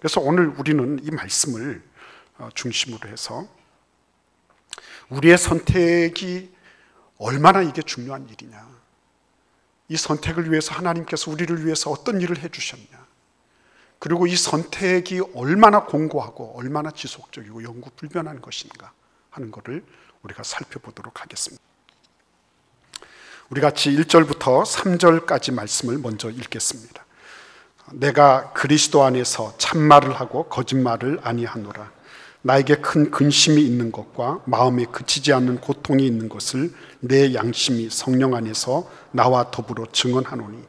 그래서 오늘 우리는 이 말씀을 중심으로 해서 우리의 선택이 얼마나 이게 중요한 일이냐, 이 선택을 위해서 하나님께서 우리를 위해서 어떤 일을 해주셨냐, 그리고 이 선택이 얼마나 공고하고 얼마나 지속적이고 영구불변한 것인가 하는 것을 우리가 살펴보도록 하겠습니다. 우리 같이 1절부터 3절까지 말씀을 먼저 읽겠습니다. 내가 그리스도 안에서 참말을 하고 거짓말을 아니하노라. 나에게 큰 근심이 있는 것과 마음에 그치지 않는 고통이 있는 것을 내 양심이 성령 안에서 나와 더불어 증언하노니,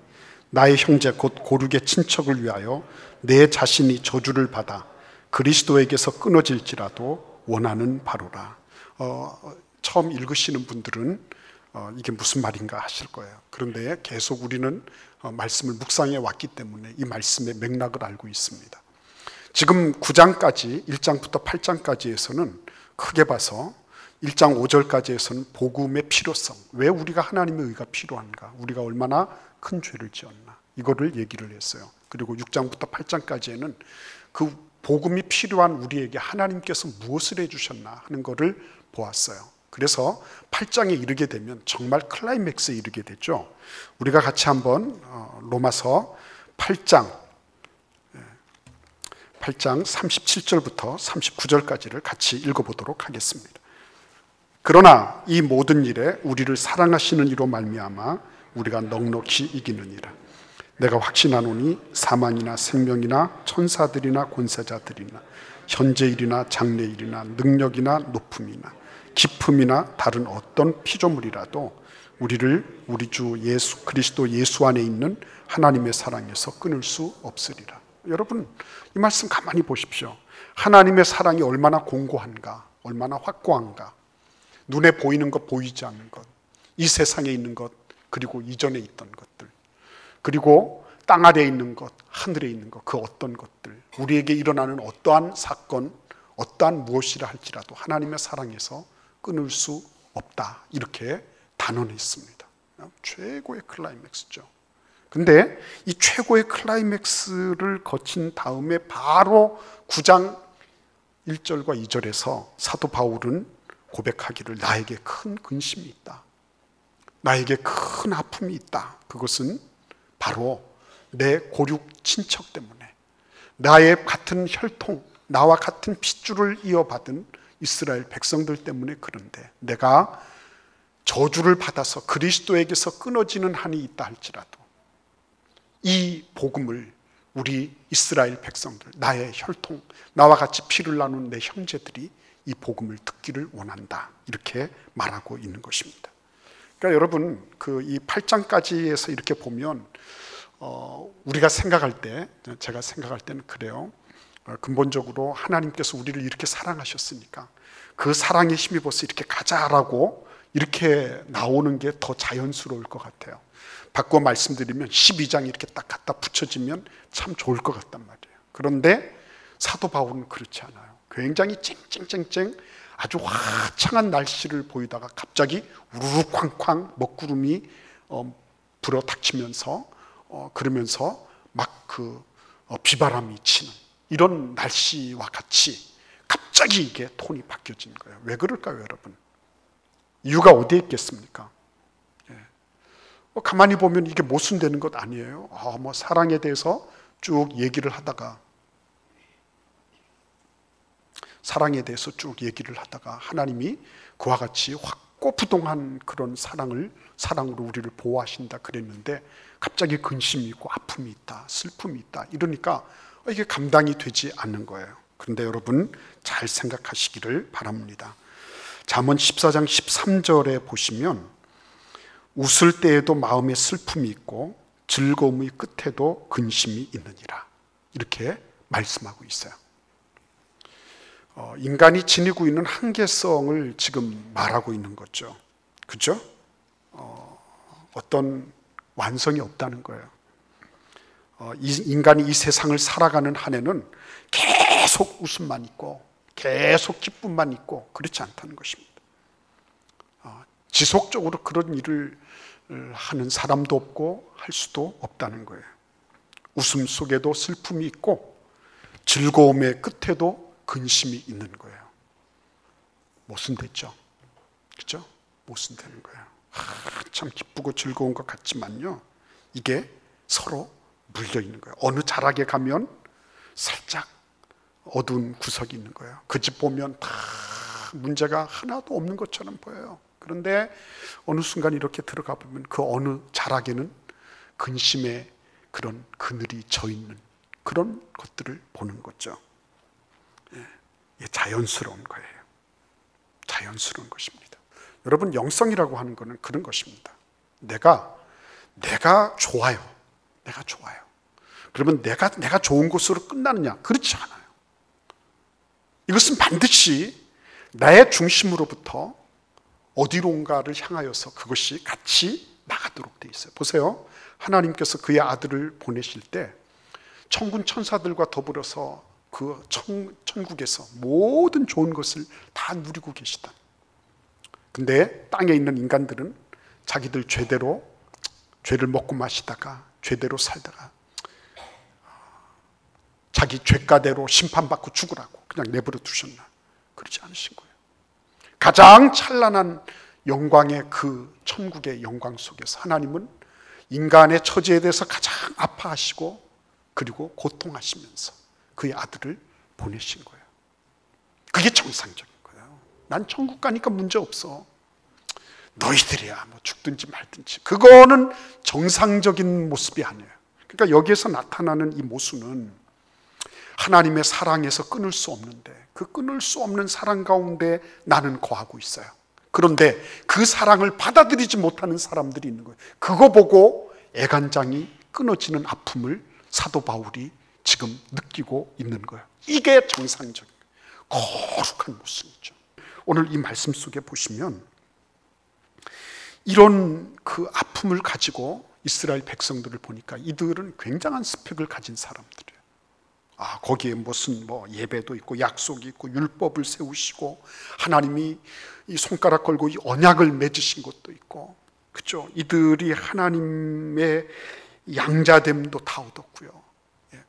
나의 형제 곧 고륙의 친척을 위하여 내 자신이 저주를 받아 그리스도에게서 끊어질지라도 원하는 바로라. 처음 읽으시는 분들은 이게 무슨 말인가 하실 거예요. 그런데 계속 우리는 말씀을 묵상해 왔기 때문에 이 말씀의 맥락을 알고 있습니다. 지금 9장까지 1장부터 8장까지에서는 크게 봐서 1장 5절까지에서는 복음의 필요성, 왜 우리가 하나님의 의가 필요한가, 우리가 얼마나 큰 죄를 지었나, 이거를 얘기를 했어요. 그리고 6장부터 8장까지에는 그 복음이 필요한 우리에게 하나님께서 무엇을 해주셨나 하는 것을 보았어요. 그래서 8장에 이르게 되면 정말 클라이맥스에 이르게 되죠. 우리가 같이 한번 로마서 8장 37절부터 39절까지를 같이 읽어보도록 하겠습니다. 그러나 이 모든 일에 우리를 사랑하시는 이로 말미암아 우리가 넉넉히 이기느니라. 내가 확신하노니 사망이나 생명이나 천사들이나 권세자들이나 현재일이나 장래일이나 능력이나 높음이나 깊음이나 다른 어떤 피조물이라도 우리를 우리 주 예수 그리스도 예수 안에 있는 하나님의 사랑에서 끊을 수 없으리라. 여러분, 이 말씀 가만히 보십시오. 하나님의 사랑이 얼마나 공고한가, 얼마나 확고한가. 눈에 보이는 것, 보이지 않는 것, 이 세상에 있는 것, 그리고 이전에 있던 것들, 그리고 땅 아래에 있는 것, 하늘에 있는 것, 그 어떤 것들, 우리에게 일어나는 어떠한 사건, 어떠한 무엇이라 할지라도 하나님의 사랑에서 끊을 수 없다, 이렇게 단언했습니다. 최고의 클라이맥스죠. 근데 이 최고의 클라이맥스를 거친 다음에 바로 9장 1절과 2절에서 사도 바울은 고백하기를, 나에게 큰 근심이 있다, 나에게 큰 아픔이 있다. 그것은 바로 내 고륙 친척 때문에, 나의 같은 혈통, 나와 같은 핏줄을 이어받은 이스라엘 백성들 때문에. 그런데 내가 저주를 받아서 그리스도에게서 끊어지는 한이 있다 할지라도 이 복음을 우리 이스라엘 백성들, 나의 혈통, 나와 같이 피를 나눈 내 형제들이 이 복음을 듣기를 원한다, 이렇게 말하고 있는 것입니다. 그러니까 여러분, 이 8장까지에서 이렇게 보면 우리가 생각할 때, 제가 생각할 때는 그래요. 근본적으로 하나님께서 우리를 이렇게 사랑하셨으니까 그 사랑에 힘입어서 이렇게 가자라고 이렇게 나오는 게 더 자연스러울 것 같아요. 바꿔 말씀드리면 12장이 이렇게 딱 갖다 붙여지면 참 좋을 것 같단 말이에요. 그런데 사도 바울은 그렇지 않아요. 굉장히 쨍쨍쨍쨍 아주 화창한 날씨를 보이다가 갑자기 우르르 쾅쾅 먹구름이 불어 닥치면서 그러면서 막 비바람이 치는 이런 날씨와 같이 갑자기 이게 톤이 바뀌어진 거예요. 왜 그럴까요, 여러분? 이유가 어디에 있겠습니까? 가만히 보면 이게 모순되는 것 아니에요. 사랑에 대해서 쭉 얘기를 하다가 하나님이 그와 같이 확고부동한 그런 사랑으로 우리를 보호하신다 그랬는데 갑자기 근심이 있고 아픔이 있다, 슬픔이 있다, 이러니까 이게 감당이 되지 않는 거예요. 그런데 여러분 잘 생각하시기를 바랍니다. 잠언 14장 13절에 보시면 웃을 때에도 마음에 슬픔이 있고 즐거움의 끝에도 근심이 있느니라, 이렇게 말씀하고 있어요. 인간이 지니고 있는 한계성을 지금 말하고 있는 거죠. 그죠? 어떤 완성이 없다는 거예요. 인간이 이 세상을 살아가는 한에는 계속 웃음만 있고 계속 기쁨만 있고 그렇지 않다는 것입니다. 지속적으로 그런 일을 하는 사람도 없고 할 수도 없다는 거예요. 웃음 속에도 슬픔이 있고 즐거움의 끝에도 근심이 있는 거예요. 모순됐죠? 그죠? 모순되는 거예요. 참 기쁘고 즐거운 것 같지만요, 이게 서로 물려 있는 거예요. 어느 자락에 가면 살짝 어두운 구석이 있는 거예요. 그 집 보면 다 문제가 하나도 없는 것처럼 보여요. 그런데 어느 순간 이렇게 들어가 보면 그 어느 자락에는 근심의 그런 그늘이 져 있는 그런 것들을 보는 거죠. 예, 자연스러운 거예요. 자연스러운 것입니다. 여러분, 영성이라고 하는 것은 그런 것입니다. 내가 좋아요. 내가 좋아요. 그러면 내가 좋은 것으로 끝나느냐? 그렇지 않아요. 이것은 반드시 나의 중심으로부터 어디론가를 향하여서 그것이 같이 나가도록 돼 있어요. 보세요. 하나님께서 그의 아들을 보내실 때 천군 천사들과 더불어서 그 천국에서 모든 좋은 것을 다 누리고 계시다. 근데 땅에 있는 인간들은 자기들 죄를 먹고 마시다가 죄대로 살다가 자기 죄가대로 심판받고 죽으라고 그냥 내버려 두셨나? 그렇지 않으신 거예요. 가장 찬란한 영광의 그 천국의 영광 속에서 하나님은 인간의 처지에 대해서 가장 아파하시고 그리고 고통하시면서 그의 아들을 보내신 거예요. 그게 정상적인 거예요. 난 천국 가니까 문제 없어. 너희들이야 뭐 죽든지 말든지. 그거는 정상적인 모습이 아니에요. 그러니까 여기에서 나타나는 이 모순은 하나님의 사랑에서 끊을 수 없는데, 그 끊을 수 없는 사랑 가운데 나는 거하고 있어요. 그런데 그 사랑을 받아들이지 못하는 사람들이 있는 거예요. 그거 보고 애간장이 끊어지는 아픔을 사도 바울이 지금 느끼고 있는 거예요. 이게 정상적인 거룩한 모습이죠. 오늘 이 말씀 속에 보시면 이런 그 아픔을 가지고 이스라엘 백성들을 보니까 이들은 굉장한 스펙을 가진 사람들이에요. 거기에 무슨 예배도 있고 약속이 있고 율법을 세우시고 하나님이 이 손가락 걸고 이 언약을 맺으신 것도 있고, 그죠? 이들이 하나님의 양자됨도 다 얻었고요.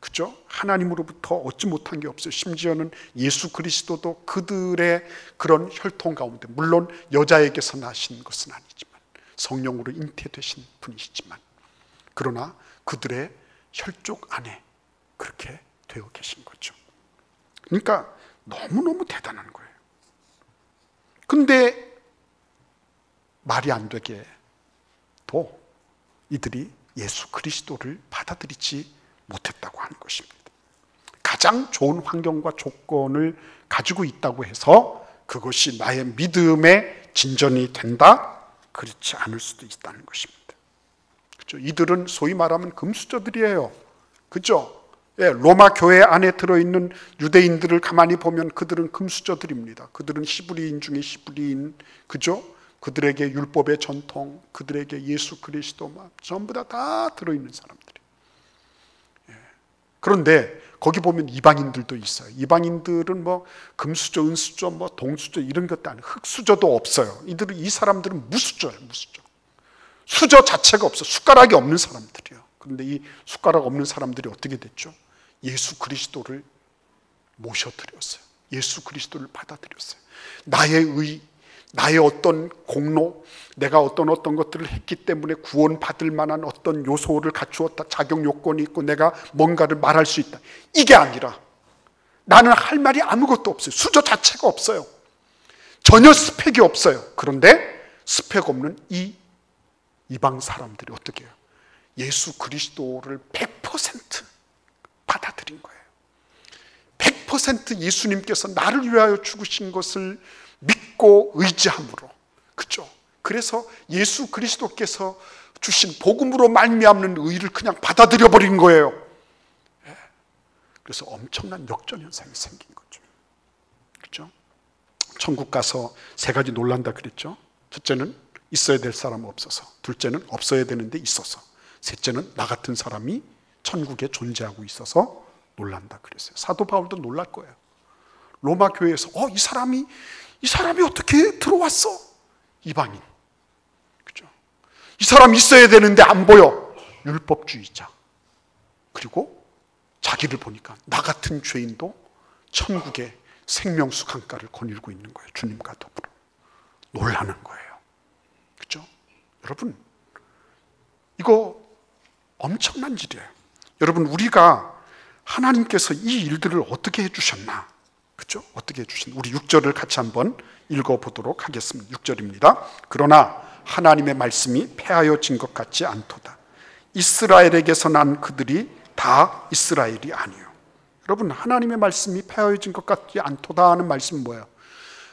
그죠? 하나님으로부터 얻지 못한 게 없어요. 심지어는 예수 그리스도도 그들의 그런 혈통 가운데, 물론 여자에게서 나신 것은 아니지만 성령으로 잉태되신 분이시지만, 그러나 그들의 혈족 안에 그렇게 되어 계신 거죠. 그러니까 너무너무 대단한 거예요. 근데 말이 안 되게 또 이들이 예수 그리스도를 받아들이지 못했다고 하는 것입니다. 가장 좋은 환경과 조건을 가지고 있다고 해서 그것이 나의 믿음의 진전이 된다? 그렇지 않을 수도 있다는 것입니다. 그렇죠? 이들은 소위 말하면 금수저들이에요. 그렇죠? 로마 교회 안에 들어있는 유대인들을 가만히 보면 그들은 금수저들입니다. 그들은 히브리인 중에 히브리인, 그죠? 그들에게 율법의 전통, 그들에게 예수 그리스도 전부 다 들어있는 사람들이. 그런데 거기 보면 이방인들도 있어요. 이방인들은 금수저, 은수저, 동수저 이런 것도 아니고 흙수저도 없어요. 이 사람들은 무수저예요, 무수저. 수저 자체가 없어. 숟가락이 없는 사람들이에요. 그런데 이 숟가락 없는 사람들이 어떻게 됐죠? 예수 그리스도를 모셔드렸어요. 예수 그리스도를 받아들였어요. 나의 어떤 공로, 내가 어떤 것들을 했기 때문에 구원받을 만한 어떤 요소를 갖추었다, 자격 요건이 있고 내가 뭔가를 말할 수 있다, 이게 아니라 나는 할 말이 아무것도 없어요. 수저 자체가 없어요. 전혀 스펙이 없어요. 그런데 스펙 없는 이 이방 사람들이 어떻게 해요? 예수 그리스도를 100% 받아들인 거예요. 100% 예수님께서 나를 위하여 죽으신 것을 믿고 의지함으로, 그죠? 그래서 예수 그리스도께서 주신 복음으로 말미암는 의를 그냥 받아들여 버린 거예요. 그래서 엄청난 역전 현상이 생긴 거죠. 그죠? 천국 가서 세 가지 놀란다 그랬죠. 첫째는 있어야 될 사람 없어서, 둘째는 없어야 되는데 있어서, 셋째는 나 같은 사람이 천국에 존재하고 있어서 놀란다 그랬어요. 사도 바울도 놀랄 거예요. 로마 교회에서 이 사람이 어떻게 들어왔어? 이방인. 그죠? 이 사람 있어야 되는데 안 보여. 율법주의자. 그리고 자기를 보니까 나 같은 죄인도 천국의 생명수 강가를 거닐고 있는 거예요. 주님과 더불어. 놀라는 거예요. 그렇죠? 여러분, 이거 엄청난 일이에요. 여러분, 우리가 하나님께서 이 일들을 어떻게 해주셨나? 그렇죠? 어떻게 해주셨나? 우리 6절을 같이 한번 읽어보도록 하겠습니다. 6절입니다. 그러나 하나님의 말씀이 패하여진 것 같지 않도다. 이스라엘에게서 난 그들이 다 이스라엘이 아니요. 여러분, 하나님의 말씀이 패하여진 것 같지 않도다 하는 말씀은 뭐예요?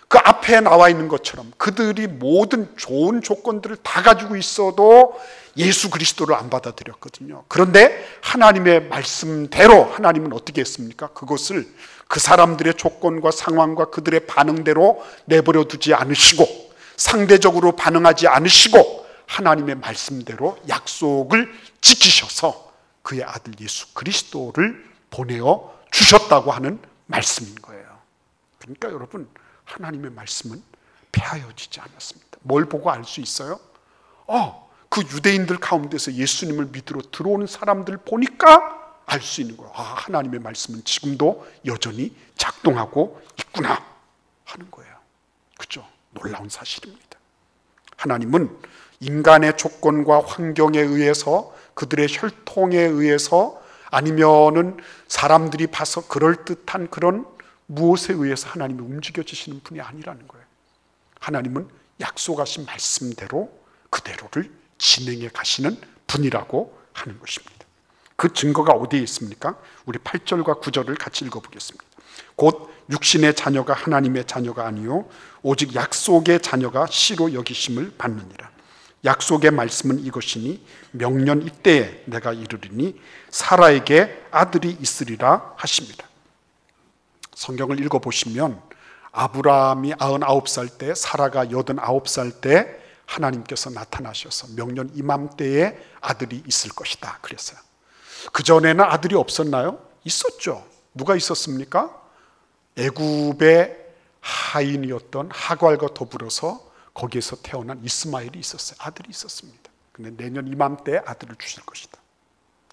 그 앞에 나와 있는 것처럼 그들이 모든 좋은 조건들을 다 가지고 있어도 예수 그리스도를 안 받아들였거든요. 그런데 하나님의 말씀대로 하나님은 어떻게 했습니까? 그것을 그 사람들의 조건과 상황과 그들의 반응대로 내버려 두지 않으시고 상대적으로 반응하지 않으시고 하나님의 말씀대로 약속을 지키셔서 그의 아들 예수 그리스도를 보내어 주셨다고 하는 말씀인 거예요. 그러니까 여러분, 하나님의 말씀은 폐하여지지 않았습니다. 뭘 보고 알 수 있어요? 그 유대인들 가운데서 예수님을 믿으러 들어오는 사람들 보니까 알 수 있는 거예요. 하나님의 말씀은 지금도 여전히 작동하고 있구나 하는 거예요. 그렇죠? 놀라운 사실입니다. 하나님은 인간의 조건과 환경에 의해서 그들의 혈통에 의해서 아니면은 사람들이 봐서 그럴듯한 그런 무엇에 의해서 하나님이 움직여지시는 분이 아니라는 거예요. 하나님은 약속하신 말씀대로 그대로를 진행해 가시는 분이라고 하는 것입니다. 그 증거가 어디에 있습니까? 우리 8절과 9절을 같이 읽어보겠습니다. 곧 육신의 자녀가 하나님의 자녀가 아니요 오직 약속의 자녀가 씨로 여기심을 받느니라. 약속의 말씀은 이것이니 명년 이때에 내가 이르리니 사라에게 아들이 있으리라 하십니다. 성경을 읽어보시면 아브라함이 99살 때, 사라가 89살 때 하나님께서 나타나셔서 명년 이맘때에 아들이 있을 것이다 그랬어요. 그전에는 아들이 없었나요? 있었죠. 누가 있었습니까? 애굽의 하인이었던 하갈과 더불어서 거기에서 태어난 이스마엘이 있었어요. 아들이 있었습니다. 근데 내년 이맘때에 아들을 주실 것이다.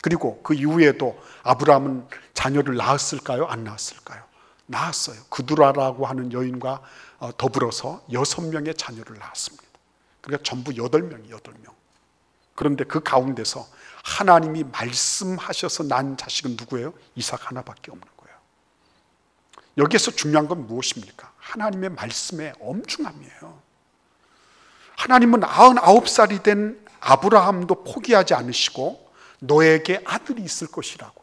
그리고 그 이후에도 아브라함은 자녀를 낳았을까요? 안 낳았을까요? 낳았어요. 그두라라고 하는 여인과 더불어서 6명의 자녀를 낳았습니다. 그러니까 전부 8명이 8명. 그런데 그 가운데서 하나님이 말씀하셔서 난 자식은 누구예요? 이삭 하나밖에 없는 거예요. 여기에서 중요한 건 무엇입니까? 하나님의 말씀의 엄중함이에요. 하나님은 99살이 된 아브라함도 포기하지 않으시고 너에게 아들이 있을 것이라고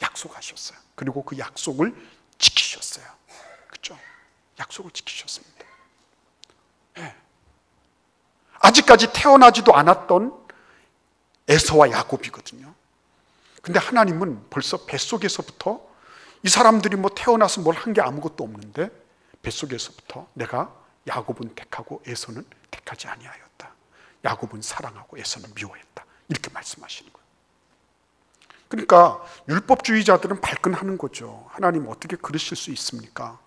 약속하셨어요. 그리고 그 약속을 지키셨어요. 그렇죠? 약속을 지키셨습니다. 네. 아직까지 태어나지도 않았던 에서와 야곱이거든요. 근데 하나님은 벌써 뱃속에서부터 이 사람들이 뭐 태어나서 뭘 한 게 아무것도 없는데 뱃속에서부터 내가 야곱은 택하고 에서는 택하지 아니하였다. 야곱은 사랑하고 에서는 미워했다. 이렇게 말씀하시는 거예요. 그러니까 율법주의자들은 발끈하는 거죠. 하나님 어떻게 그러실 수 있습니까?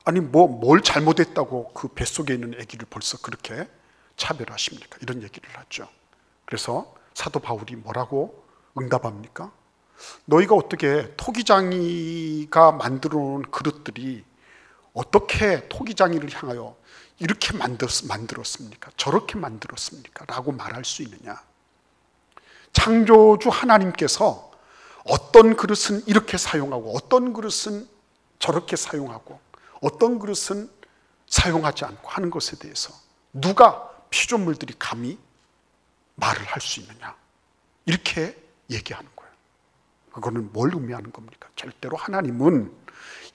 아니 뭘 잘못했다고 그 뱃속에 있는 아기를 벌써 그렇게 차별하십니까? 이런 얘기를 하죠. 그래서 사도 바울이 뭐라고 응답합니까? 너희가 어떻게 토기장이가 만들어 놓은 그릇들이 어떻게 토기장이를 향하여 이렇게 만들었습니까? 저렇게 만들었습니까? 라고 말할 수 있느냐? 창조주 하나님께서 어떤 그릇은 이렇게 사용하고 어떤 그릇은 저렇게 사용하고 어떤 그릇은 사용하지 않고 하는 것에 대해서 누가 피조물들이 감히 말을 할 수 있느냐? 이렇게 얘기하는 거예요. 그거는 뭘 의미하는 겁니까? 절대로 하나님은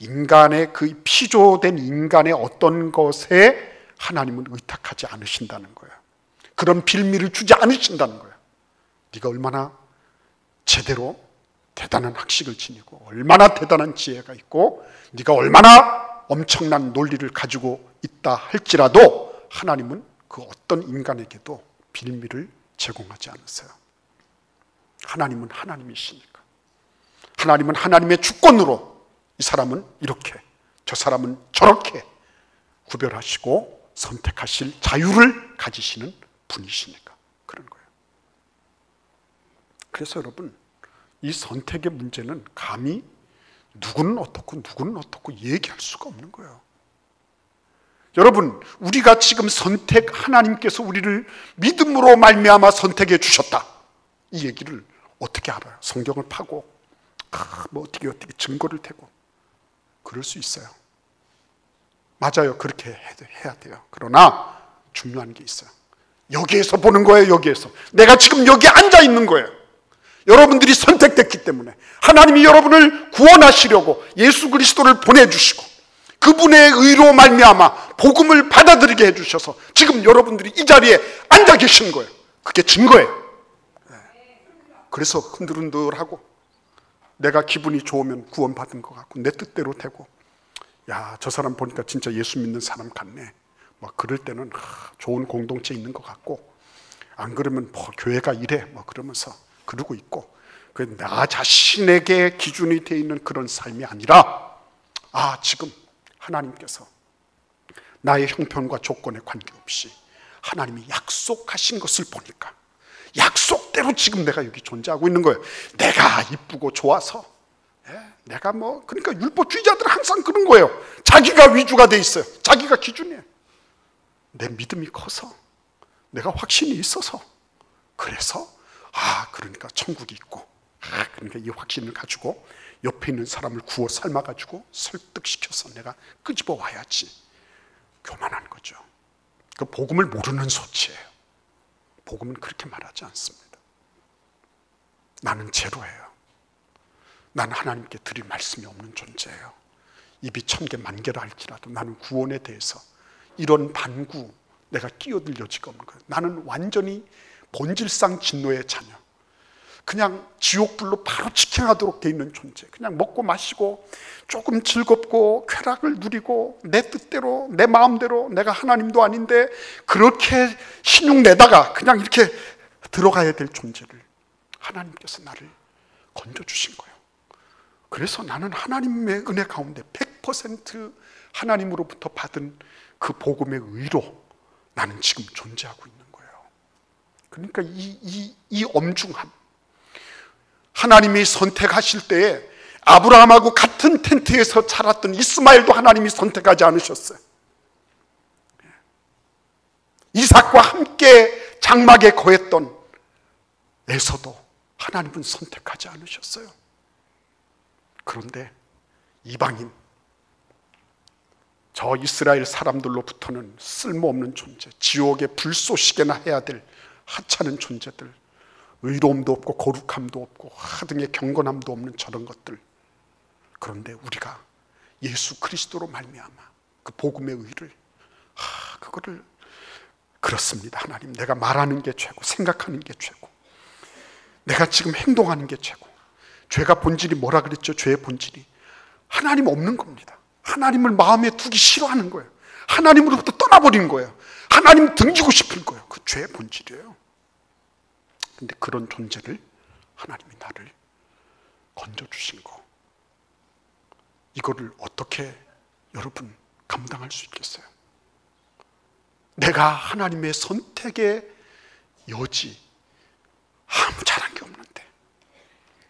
인간의 그 피조된 인간의 어떤 것에 하나님은 의탁하지 않으신다는 거예요. 그런 빌미를 주지 않으신다는 거예요. 네가 얼마나 제대로 대단한 학식을 지니고 얼마나 대단한 지혜가 있고 네가 얼마나 엄청난 논리를 가지고 있다 할지라도 하나님은 그 어떤 인간에게도 빌미를 제공하지 않으세요. 하나님은 하나님이시니까. 하나님은 하나님의 주권으로 이 사람은 이렇게 저 사람은 저렇게 구별하시고 선택하실 자유를 가지시는 분이시니까 그런 거예요. 그래서 여러분 이 선택의 문제는 감히 누구는 어떻고 누구는 어떻고 얘기할 수가 없는 거예요. 여러분, 우리가 지금 하나님께서 우리를 믿음으로 말미암아 선택해 주셨다, 이 얘기를 어떻게 알아요? 성경을 파고 어떻게 증거를 대고 그럴 수 있어요. 맞아요, 그렇게 해야 돼요. 그러나 중요한 게 있어요. 여기에서 보는 거예요. 여기에서 내가 지금 여기 앉아 있는 거예요. 여러분들이 선택됐기 때문에 하나님이 여러분을 구원하시려고 예수 그리스도를 보내주시고 그분의 의로 말미암아 복음을 받아들이게 해주셔서 지금 여러분들이 이 자리에 앉아 계신 거예요. 그게 증거예요. 그래서 흔들흔들하고 내가 기분이 좋으면 구원받은 것 같고 내 뜻대로 되고, 야, 저 사람 보니까 진짜 예수 믿는 사람 같네, 그럴 때는 좋은 공동체 있는 것 같고, 안 그러면 교회가 이래 그러면서 그러고 있고, 나 자신에게 기준이 되어 있는 그런 삶이 아니라, 지금 하나님께서 나의 형편과 조건에 관계없이 하나님이 약속하신 것을 보니까 약속대로 지금 내가 여기 존재하고 있는 거예요. 내가 이쁘고 좋아서, 내가 그러니까 율법주의자들은 항상 그런 거예요. 자기가 위주가 돼 있어요. 자기가 기준이에요. 내 믿음이 커서, 내가 확신이 있어서, 그래서 그러니까 천국이 있고, 그러니까 이 확신을 가지고 옆에 있는 사람을 구워 삶아가지고 설득시켜서 내가 끄집어 와야지. 교만한 거죠. 그 복음을 모르는 소치예요. 복음은 그렇게 말하지 않습니다. 나는 제로예요. 나는 하나님께 드릴 말씀이 없는 존재예요. 입이 1000개 만개라 할지라도 나는 구원에 대해서 이런 반구 내가 끼어들 여지가 없는 거예요. 나는 완전히 본질상 진노의 자녀, 그냥 지옥불로 바로 직행하도록 돼 있는 존재, 그냥 먹고 마시고 조금 즐겁고 쾌락을 누리고 내 뜻대로 내 마음대로, 내가 하나님도 아닌데 그렇게 신용내다가 그냥 이렇게 들어가야 될 존재를 하나님께서 나를 건져주신 거예요. 그래서 나는 하나님의 은혜 가운데 100% 하나님으로부터 받은 그 복음의 의로 나는 지금 존재하고 있는 거예요. 그러니까 이 엄중함, 하나님이 선택하실 때에 아브라함하고 같은 텐트에서 자랐던 이스마엘도 하나님이 선택하지 않으셨어요. 이삭과 함께 장막에 거했던 에서도 하나님은 선택하지 않으셨어요. 그런데 이방인, 저 이스라엘 사람들로부터는 쓸모없는 존재, 지옥의 불쏘시개나 해야 될 하찮은 존재들, 의로움도 없고 거룩함도 없고 하등의 경건함도 없는 저런 것들. 그런데 우리가 예수 그리스도로 말미암아 그 복음의 의를, 그거를, 그렇습니다. 하나님, 내가 말하는 게 최고, 생각하는 게 최고, 내가 지금 행동하는 게 최고. 죄가 본질이 뭐라 그랬죠? 죄의 본질이 하나님 없는 겁니다. 하나님을 마음에 두기 싫어하는 거예요. 하나님으로부터 떠나버린 거예요. 하나님 등지고 싶은 거예요. 그 죄의 본질이에요. 근데 그런 존재를 하나님이 나를 건져주신 거, 이거를 어떻게 여러분 감당할 수 있겠어요? 내가 하나님의 선택의 여지 아무 잘한 게 없는데,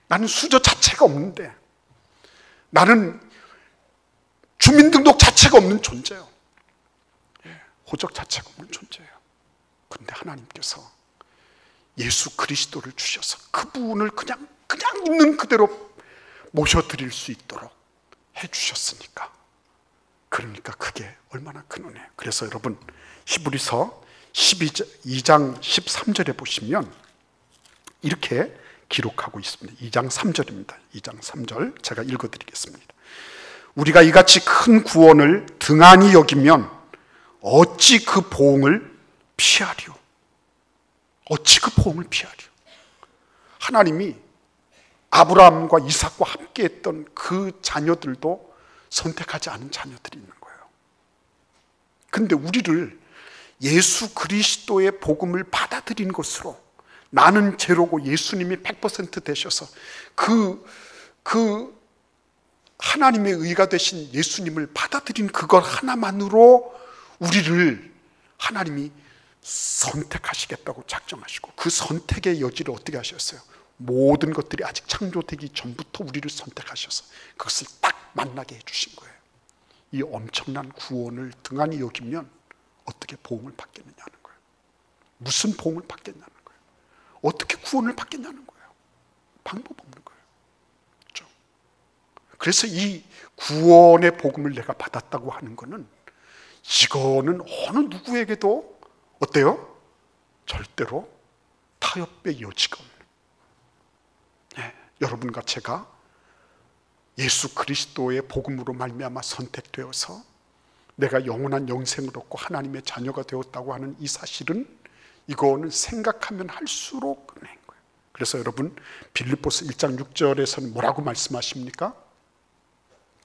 나는 수저 자체가 없는데, 나는 주민등록 자체가 없는 존재예요. 호적 자체가 없는 존재예요. 그런데 하나님께서 예수 그리스도를 주셔서 그분을 그냥 있는 그대로 모셔드릴 수 있도록 해주셨으니까, 그러니까 그게 얼마나 큰 은혜예요. 그래서 여러분, 히브리서 12장 13절에 보시면 이렇게 기록하고 있습니다. 2장 3절입니다. 2장 3절 제가 읽어드리겠습니다. 우리가 이같이 큰 구원을 등한히 여기면 어찌 그 보응을 피하리요? 어찌 그 보응을 피하리요? 하나님이 아브라함과 이삭과 함께 했던 그 자녀들도 선택하지 않은 자녀들이 있는 거예요. 근데 우리를 예수 그리스도의 복음을 받아들인 것으로, 나는 제로고 예수님이 100% 되셔서 그 하나님의 의가 되신 예수님을 받아들인 그것 하나만으로 우리를 하나님이 선택하시겠다고 작정하시고, 그 선택의 여지를 어떻게 하셨어요? 모든 것들이 아직 창조되기 전부터 우리를 선택하셔서 그것을 딱 만나게 해주신 거예요. 이 엄청난 구원을 등한히 여기면 어떻게 보응을 받겠느냐는 거예요. 무슨 보응을 받겠냐는 거예요. 어떻게 구원을 받겠냐는 거예요. 방법 없는 거예요. 그렇죠? 그래서 이 구원의 복음을 내가 받았다고 하는 거는, 이거는 어느 누구에게도 어때요? 절대로 타협의 여지가 없는, 여러분과 제가 예수 그리스도의 복음으로 말미암아 선택되어서 내가 영원한 영생을 얻고 하나님의 자녀가 되었다고 하는 이 사실은, 이거는 생각하면 할수록 은혜인 거예요. 그래서 여러분, 빌립보서 1장 6절에서는 뭐라고 말씀하십니까?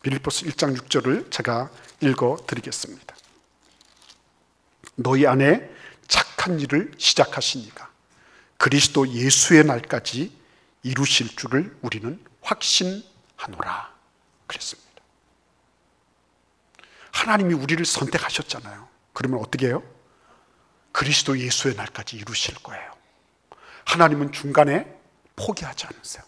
빌립보서 1장 6절을 제가 읽어드리겠습니다. 너희 안에 착한 일을 시작하신 이가 그리스도 예수의 날까지 이루실 줄을 우리는 확신하노라 그랬습니다. 하나님이 우리를 선택하셨잖아요. 그러면 어떻게 해요? 그리스도 예수의 날까지 이루실 거예요. 하나님은 중간에 포기하지 않으세요.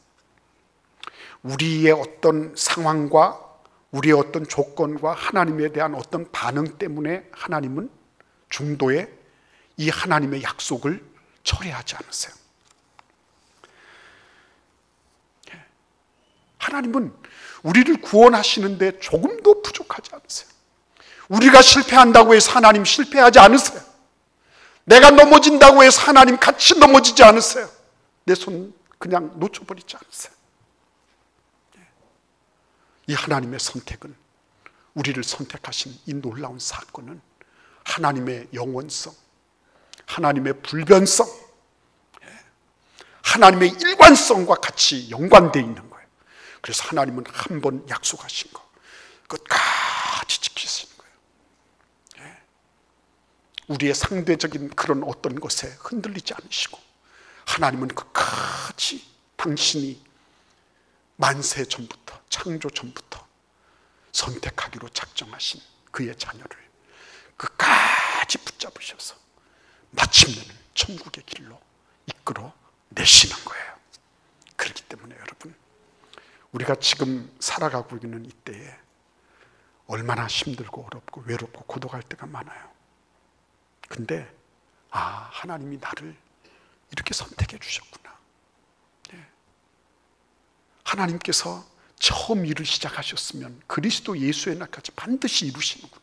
우리의 어떤 상황과 우리의 어떤 조건과 하나님에 대한 어떤 반응 때문에 하나님은 중도에 이 하나님의 약속을 철회하지 않으세요. 하나님은 우리를 구원하시는데 조금도 부족하지 않으세요. 우리가 실패한다고 해서 하나님 실패하지 않으세요. 내가 넘어진다고 해서 하나님 같이 넘어지지 않으세요. 내 손 그냥 놓쳐버리지 않으세요. 이 하나님의 선택은, 우리를 선택하신 이 놀라운 사건은 하나님의 영원성, 하나님의 불변성, 하나님의 일관성과 같이 연관되어 있는 거예요. 그래서 하나님은 한 번 약속하신 거 끝까지 지키시는 거예요. 우리의 상대적인 그런 어떤 것에 흔들리지 않으시고, 하나님은 끝까지 당신이 만세 전부터, 창조 전부터 선택하기로 작정하신 그의 자녀를 끝까지 붙잡으셔서 마침내는 천국의 길로 이끌어 내시는 거예요. 그렇기 때문에 여러분, 우리가 지금 살아가고 있는 이때에 얼마나 힘들고 어렵고 외롭고 고독할 때가 많아요. 근데 하나님이 나를 이렇게 선택해 주셨구나. 하나님께서 처음 일을 시작하셨으면 그리스도 예수의 날까지 반드시 이루시는구나.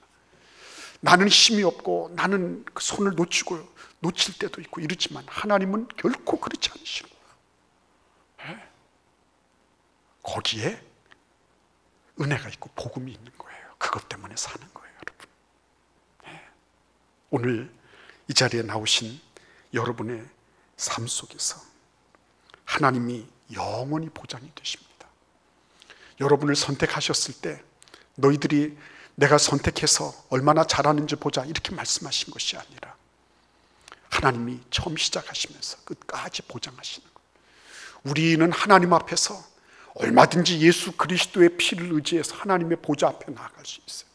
나는 힘이 없고 나는 손을 놓칠 때도 있고 이렇지만 하나님은 결코 그렇지 않으시는구나. 거기에 은혜가 있고 복음이 있는 거예요. 그것 때문에 사는 거예요, 여러분. 오늘 이 자리에 나오신 여러분의 삶 속에서 하나님이 영원히 보장이 되십니다. 여러분을 선택하셨을 때 너희들이 내가 선택해서 얼마나 잘하는지 보자 이렇게 말씀하신 것이 아니라, 하나님이 처음 시작하시면서 끝까지 보장하시는 거예요. 우리는 하나님 앞에서 얼마든지 예수 그리스도의 피를 의지해서 하나님의 보좌 앞에 나아갈 수 있어요.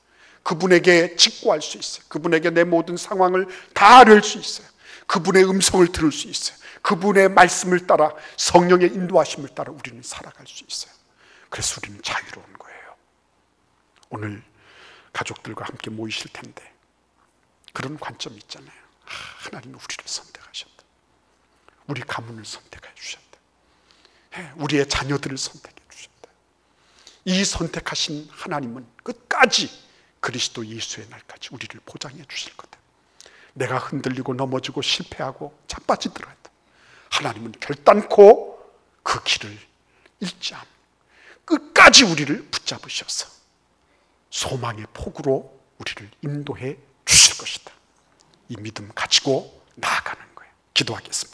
그분에게 직구할 수 있어요. 그분에게 내 모든 상황을 다 아뢰을 수 있어요. 그분의 음성을 들을 수 있어요. 그분의 말씀을 따라, 성령의 인도하심을 따라 우리는 살아갈 수 있어요. 그래서 우리는 자유로운 거예요. 오늘 가족들과 함께 모이실 텐데 그런 관점이 있잖아요. 하나님은 우리를 선택하셨다. 우리 가문을 선택해 주셨다. 우리의 자녀들을 선택해 주셨다. 이 선택하신 하나님은 끝까지 그리스도 예수의 날까지 우리를 보장해 주실 거다. 내가 흔들리고 넘어지고 실패하고 자빠지더라도 하나님은 결단코 그 길을 잃지 않고 끝까지 우리를 붙잡으셔서 소망의 폭으로 우리를 인도해 주실 것이다. 이 믿음 가지고 나아가는 거예요. 기도하겠습니다.